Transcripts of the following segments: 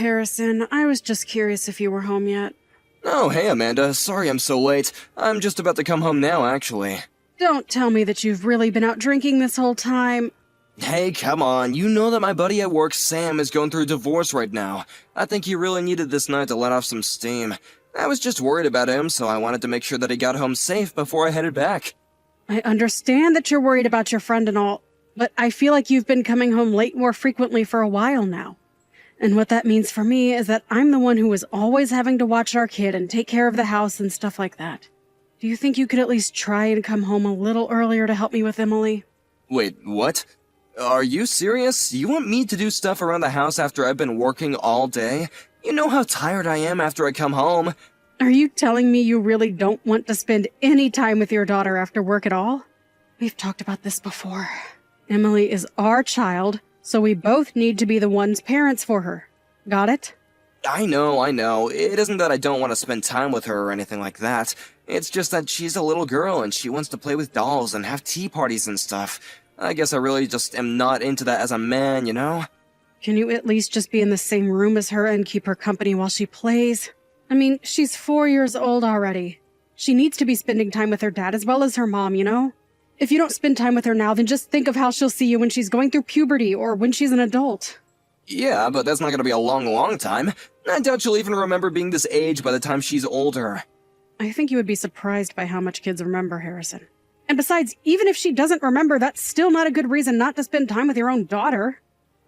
Harrison. I was just curious if you were home yet. Oh, hey Amanda, sorry I'm so late. I'm just about to come home now, actually. Don't tell me that you've really been out drinking this whole time. Hey, come on, you know that my buddy at work, Sam, is going through a divorce right now. I think he really needed this night to let off some steam. I was just worried about him, so I wanted to make sure that he got home safe before I headed back. I understand that you're worried about your friend and all, but I feel like you've been coming home late more frequently for a while now. And what that means for me is that I'm the one who is always having to watch our kid and take care of the house and stuff like that. Do you think you could at least try and come home a little earlier to help me with Emily? Wait, what? Are you serious? You want me to do stuff around the house after I've been working all day? You know how tired I am after I come home. Are you telling me you really don't want to spend any time with your daughter after work at all? We've talked about this before. Emily is our child, so we both need to be the ones parents for her. Got it? I know. It isn't that I don't want to spend time with her or anything like that. It's just that she's a little girl and she wants to play with dolls and have tea parties and stuff. I guess I really just am not into that as a man, you know? Can you at least just be in the same room as her and keep her company while she plays? I mean, she's 4 years old already. She needs to be spending time with her dad as well as her mom, you know? If you don't spend time with her now, then just think of how she'll see you when she's going through puberty or when she's an adult. Yeah, but that's not gonna be a long time. I doubt she'll even remember being this age by the time she's older. I think you would be surprised by how much kids remember, Harrison. And besides, even if she doesn't remember, that's still not a good reason not to spend time with your own daughter.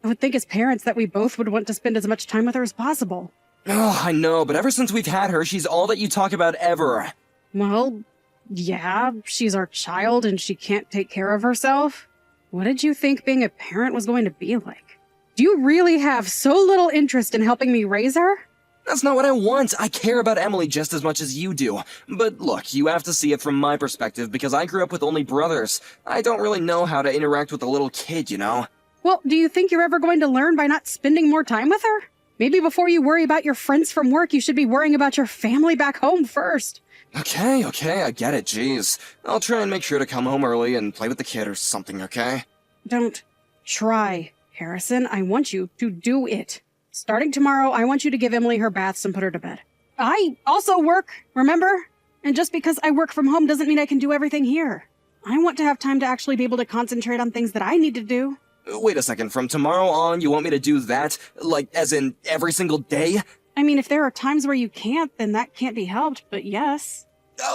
I would think as parents that we both would want to spend as much time with her as possible. Oh, I know, but ever since we've had her, she's all that you talk about ever. Well, yeah, she's our child and she can't take care of herself. What did you think being a parent was going to be like? Do you really have so little interest in helping me raise her? That's not what I want. I care about Emily just as much as you do. But look, you have to see it from my perspective because I grew up with only brothers. I don't really know how to interact with a little kid, you know? Well, do you think you're ever going to learn by not spending more time with her? Maybe before you worry about your friends from work, you should be worrying about your family back home first. Okay, I get it, jeez. I'll try and make sure to come home early and play with the kid or something, okay? Don't try, Harrison. I want you to do it. Starting tomorrow, I want you to give Emily her baths and put her to bed. I also work, remember? And just because I work from home doesn't mean I can do everything here. I want to have time to actually be able to concentrate on things that I need to do. Wait a second, from tomorrow on, you want me to do that? Like, as in, every single day? I mean, if there are times where you can't, then that can't be helped, but yes.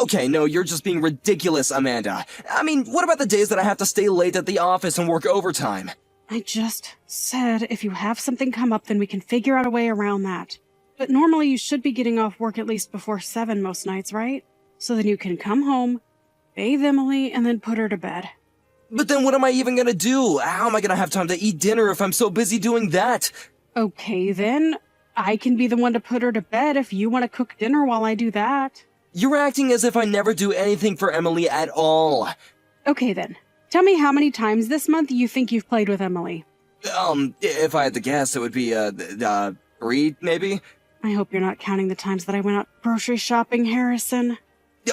Okay, no, you're just being ridiculous, Amanda. I mean, what about the days that I have to stay late at the office and work overtime? I just said if you have something come up, then we can figure out a way around that. But normally you should be getting off work at least before 7 most nights, right? So then you can come home, bathe Emily, and then put her to bed. But then what am I even gonna do? How am I gonna have time to eat dinner if I'm so busy doing that? Okay, then. I can be the one to put her to bed if you want to cook dinner while I do that. You're acting as if I never do anything for Emily at all. Okay, then. Tell me how many times this month you think you've played with Emily. If I had to guess, it would be, 3, maybe? I hope you're not counting the times that I went out grocery shopping, Harrison.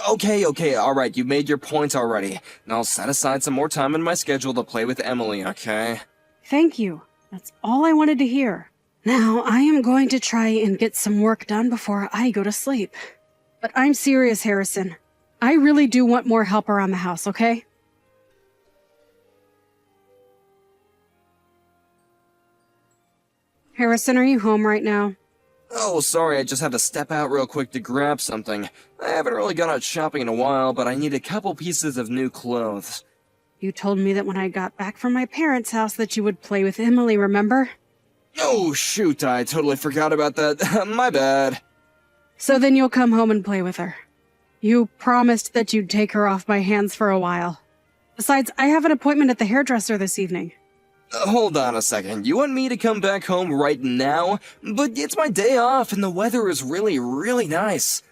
Okay, alright, you made your point already. Now I'll set aside some more time in my schedule to play with Emily, okay? Thank you. That's all I wanted to hear. Now, I am going to try and get some work done before I go to sleep. But I'm serious, Harrison. I really do want more help around the house, okay? Harrison, are you home right now? Oh, sorry, I just had to step out real quick to grab something. I haven't really gone out shopping in a while, but I need a couple pieces of new clothes. You told me that when I got back from my parents' house that you would play with Emily, remember? Oh, shoot, I totally forgot about that. My bad. So then you'll come home and play with her. You promised that you'd take her off my hands for a while. Besides, I have an appointment at the hairdresser this evening. Hold on a second, you want me to come back home right now? But it's my day off and the weather is really nice.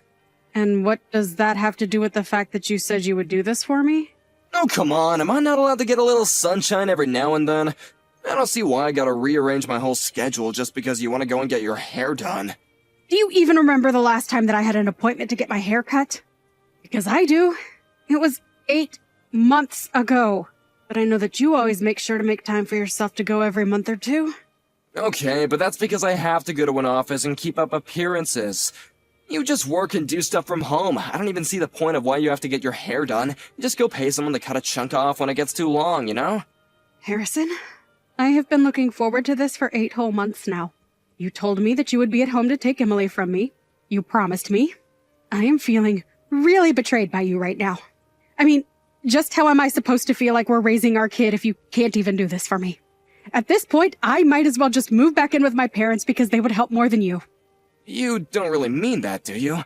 And what does that have to do with the fact that you said you would do this for me? Oh, come on, am I not allowed to get a little sunshine every now and then? I don't see why I gotta rearrange my whole schedule just because you want to go and get your hair done. Do you even remember the last time that I had an appointment to get my hair cut? Because I do. It was 8 months ago. But I know that you always make sure to make time for yourself to go every month or two. Okay, but that's because I have to go to an office and keep up appearances. You just work and do stuff from home. I don't even see the point of why you have to get your hair done. You just go pay someone to cut a chunk off when it gets too long, you know? Harrison, I have been looking forward to this for 8 whole months now. You told me that you would be at home to take Emily from me. You promised me. I am feeling really betrayed by you right now. I mean, just how am I supposed to feel like we're raising our kid if you can't even do this for me? At this point, I might as well just move back in with my parents because they would help more than you. You don't really mean that, do you?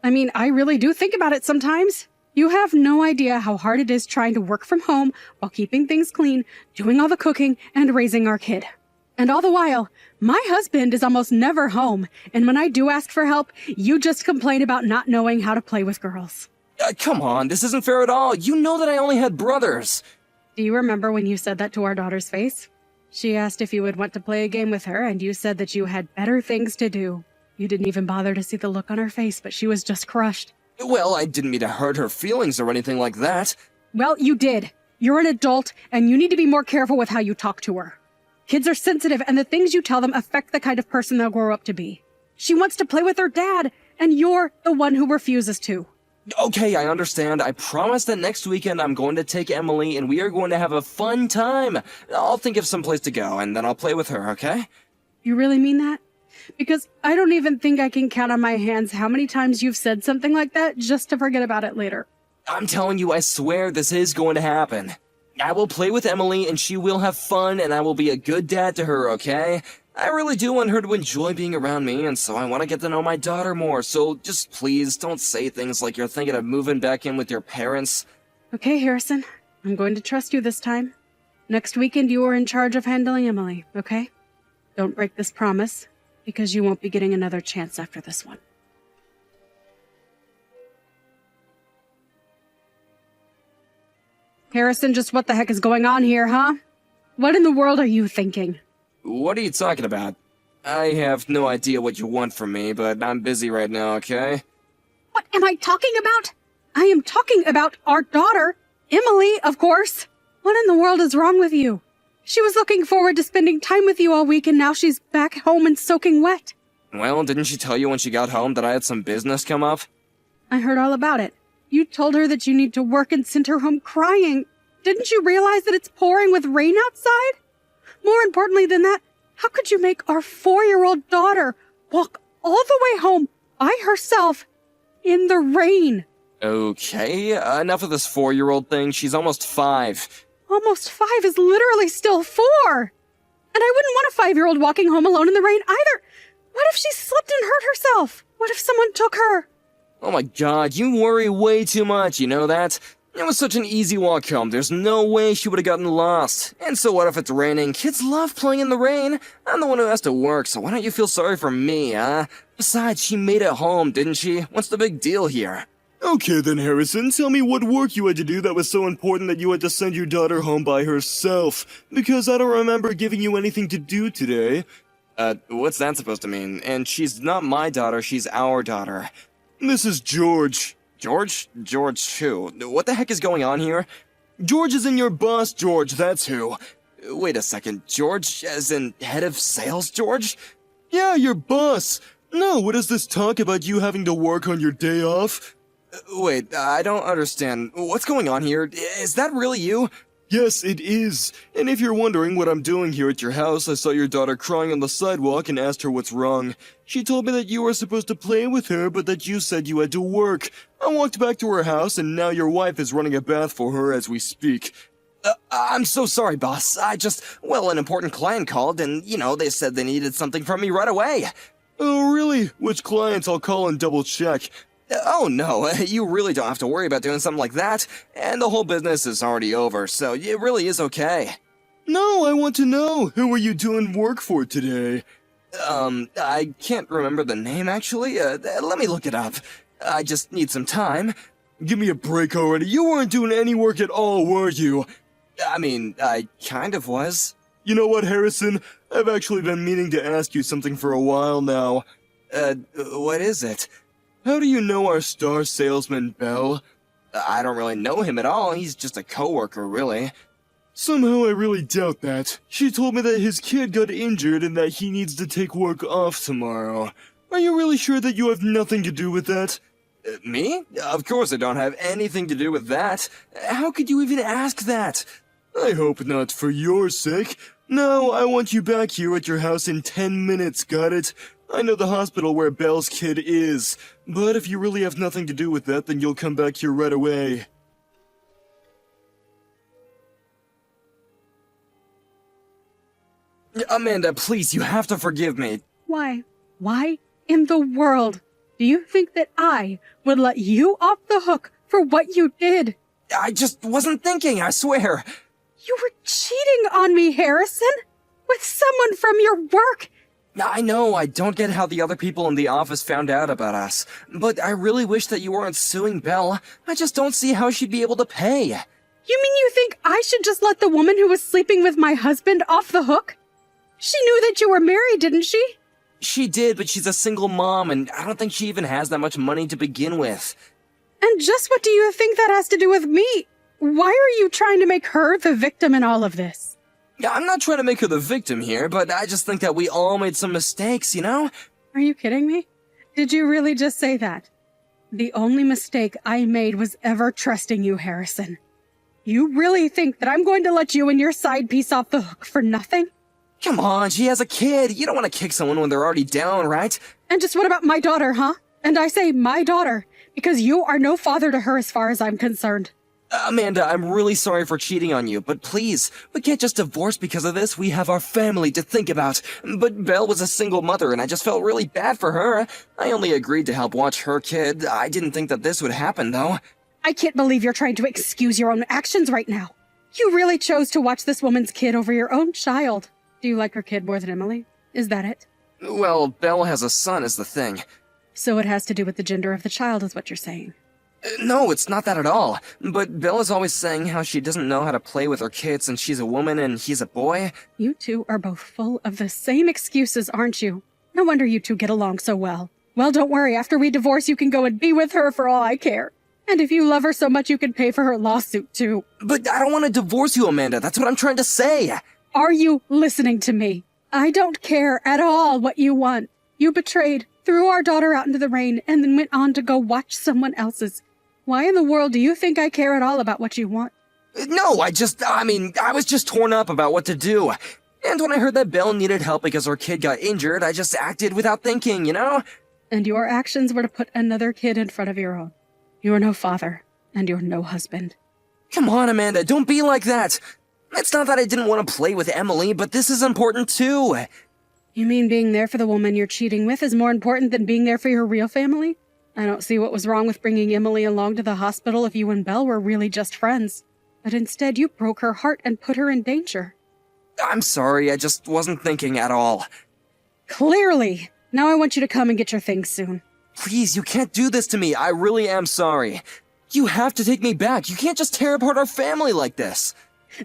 I mean, I really do think about it sometimes. You have no idea how hard it is trying to work from home while keeping things clean, doing all the cooking, and raising our kid. And all the while, my husband is almost never home, and when I do ask for help, you just complain about not knowing how to play with girls. Come on, this isn't fair at all. You know that I only had brothers. Do you remember when you said that to our daughter's face? She asked if you would want to play a game with her, and you said that you had better things to do. You didn't even bother to see the look on her face, but she was just crushed. Well, I didn't mean to hurt her feelings or anything like that. Well, you did. You're an adult, and you need to be more careful with how you talk to her. Kids are sensitive, and the things you tell them affect the kind of person they'll grow up to be. She wants to play with her dad, and you're the one who refuses to. Okay, I understand. I promise that next weekend I'm going to take Emily and we are going to have a fun time. I'll think of some place to go and then I'll play with her, okay? You really mean that? Because I don't even think I can count on my hands how many times you've said something like that just to forget about it later. I'm telling you, I swear this is going to happen. I will play with Emily and she will have fun and I will be a good dad to her, okay? I really do want her to enjoy being around me, and so I want to get to know my daughter more, so just please don't say things like you're thinking of moving back in with your parents. Okay, Harrison. I'm going to trust you this time. Next weekend you are in charge of handling Emily, okay? Don't break this promise, because you won't be getting another chance after this one. Harrison, just what the heck is going on here, huh? What in the world are you thinking? What are you talking about? I have no idea what you want from me, but I'm busy right now, okay? What am I talking about? I am talking about our daughter, Emily, of course. What in the world is wrong with you? She was looking forward to spending time with you all week, and now she's back home and soaking wet. Well, didn't she tell you when she got home that I had some business come up? I heard all about it. You told her that you need to work and sent her home crying. Didn't you realize that it's pouring with rain outside? More importantly than that, how could you make our 4-year-old daughter walk all the way home by herself in the rain? Okay, enough of this 4-year-old thing. She's almost 5. Almost 5 is literally still 4. And I wouldn't want a 5-year-old walking home alone in the rain either. What if she slipped and hurt herself? What if someone took her? Oh my god, you worry way too much, you know that? It was such an easy walk home, there's no way she would have gotten lost. And so what if it's raining? Kids love playing in the rain. I'm the one who has to work, so why don't you feel sorry for me, huh? Besides, she made it home, didn't she? What's the big deal here? Okay then, Harrison, tell me what work you had to do that was so important that you had to send your daughter home by herself. Because I don't remember giving you anything to do today. What's that supposed to mean? And she's not my daughter, she's our daughter. This is George. George? George who? What the heck is going on here? George is in your boss, George, that's who. Wait a second, George as in head of sales, George? Yeah, your boss. No, what is this talk about you having to work on your day off? Wait, I don't understand. What's going on here? Is that really you? Yes, it is. And if you're wondering what I'm doing here at your house, I saw your daughter crying on the sidewalk and asked her what's wrong. She told me that you were supposed to play with her, but that you said you had to work. I walked back to her house, and now your wife is running a bath for her as we speak. I'm so sorry, boss. An important client called, and, they said they needed something from me right away. Oh, really? Which clients? I'll call and double check. Oh no, you really don't have to worry about doing something like that, and the whole business is already over, so it really is okay. No, I want to know, who are you doing work for today? I can't remember the name actually, let me look it up. I just need some time. Give me a break already, you weren't doing any work at all, were you? I mean, I kind of was. You know what, Harrison? I've actually been meaning to ask you something for a while now. What is it? How do you know our star salesman, Bell? I don't really know him at all, he's just a coworker, really. Somehow I really doubt that. She told me that his kid got injured and that he needs to take work off tomorrow. Are you really sure that you have nothing to do with that? Me? Of course I don't have anything to do with that. How could you even ask that? I hope not for your sake. No, I want you back here at your house in 10 minutes, got it? I know the hospital where Belle's kid is, but if you really have nothing to do with that, then you'll come back here right away. Amanda, please, you have to forgive me. Why? Why in the world do you think that I would let you off the hook for what you did? I just wasn't thinking, I swear. You were cheating on me, Harrison, with someone from your work. I know, I don't get how the other people in the office found out about us, but I really wish that you weren't suing Belle. I just don't see how she'd be able to pay. You mean you think I should just let the woman who was sleeping with my husband off the hook? She knew that you were married, didn't she? She did, but she's a single mom, and I don't think she even has that much money to begin with. And just what do you think that has to do with me? Why are you trying to make her the victim in all of this? I'm not trying to make her the victim here, but I just think that we all made some mistakes, you know? Are you kidding me? Did you really just say that? The only mistake I made was ever trusting you, Harrison. You really think that I'm going to let you and your side piece off the hook for nothing? Come on, she has a kid. You don't want to kick someone when they're already down, right? And just what about my daughter, huh? And I say my daughter, because you are no father to her as far as I'm concerned. Amanda, I'm really sorry for cheating on you, but please, we can't just divorce because of this. We have our family to think about. But Belle was a single mother, and I just felt really bad for her. I only agreed to help watch her kid. I didn't think that this would happen, though. I can't believe you're trying to excuse your own actions right now. You really chose to watch this woman's kid over your own child. Do you like her kid more than Emily? Is that it? Well, Belle has a son is the thing. So it has to do with the gender of the child, is what you're saying. No, it's not that at all. But Belle is always saying how she doesn't know how to play with her kids since she's a woman and he's a boy. You two are both full of the same excuses, aren't you? No wonder you two get along so well. Well, don't worry. After we divorce, you can go and be with her for all I care. And if you love her so much, you can pay for her lawsuit, too. But I don't want to divorce you, Amanda. That's what I'm trying to say. Are you listening to me? I don't care at all what you want. You betrayed, threw our daughter out into the rain, and then went on to go watch someone else's. Why in the world do you think I care at all about what you want? No, I was just torn up about what to do. And when I heard that Belle needed help because her kid got injured, I just acted without thinking, you know? And your actions were to put another kid in front of your own. You are no father, and you're no husband. Come on, Amanda, don't be like that. It's not that I didn't want to play with Emily, but this is important too. You mean being there for the woman you're cheating with is more important than being there for your real family? I don't see what was wrong with bringing Emily along to the hospital if you and Belle were really just friends. But instead, you broke her heart and put her in danger. I'm sorry, I just wasn't thinking at all. Clearly! Now I want you to come and get your things soon. Please, you can't do this to me. I really am sorry. You have to take me back. You can't just tear apart our family like this.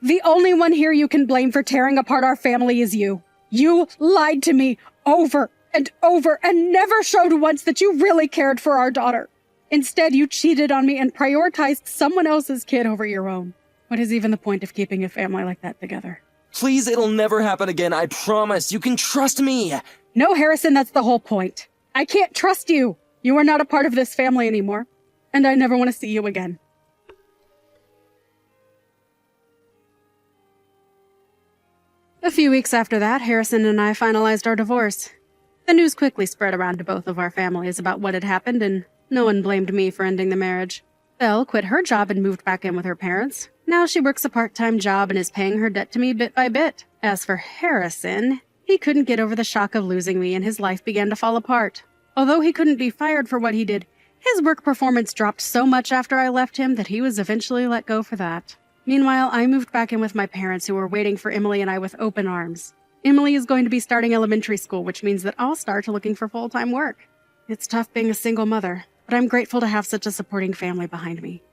The only one here you can blame for tearing apart our family is you. You lied to me over and over and never showed once that you really cared for our daughter. Instead, you cheated on me and prioritized someone else's kid over your own. What is even the point of keeping a family like that together? Please, it'll never happen again. I promise. You can trust me. No, Harrison, that's the whole point. I can't trust you. You are not a part of this family anymore. And I never want to see you again. A few weeks after that, Harrison and I finalized our divorce. The news quickly spread around to both of our families about what had happened, and no one blamed me for ending the marriage. Belle quit her job and moved back in with her parents. Now she works a part-time job and is paying her debt to me bit by bit. As for Harrison, he couldn't get over the shock of losing me, and his life began to fall apart. Although he couldn't be fired for what he did, his work performance dropped so much after I left him that he was eventually let go for that. Meanwhile, I moved back in with my parents, who were waiting for Emily and I with open arms. Emily is going to be starting elementary school, which means that I'll start looking for full-time work. It's tough being a single mother, but I'm grateful to have such a supporting family behind me.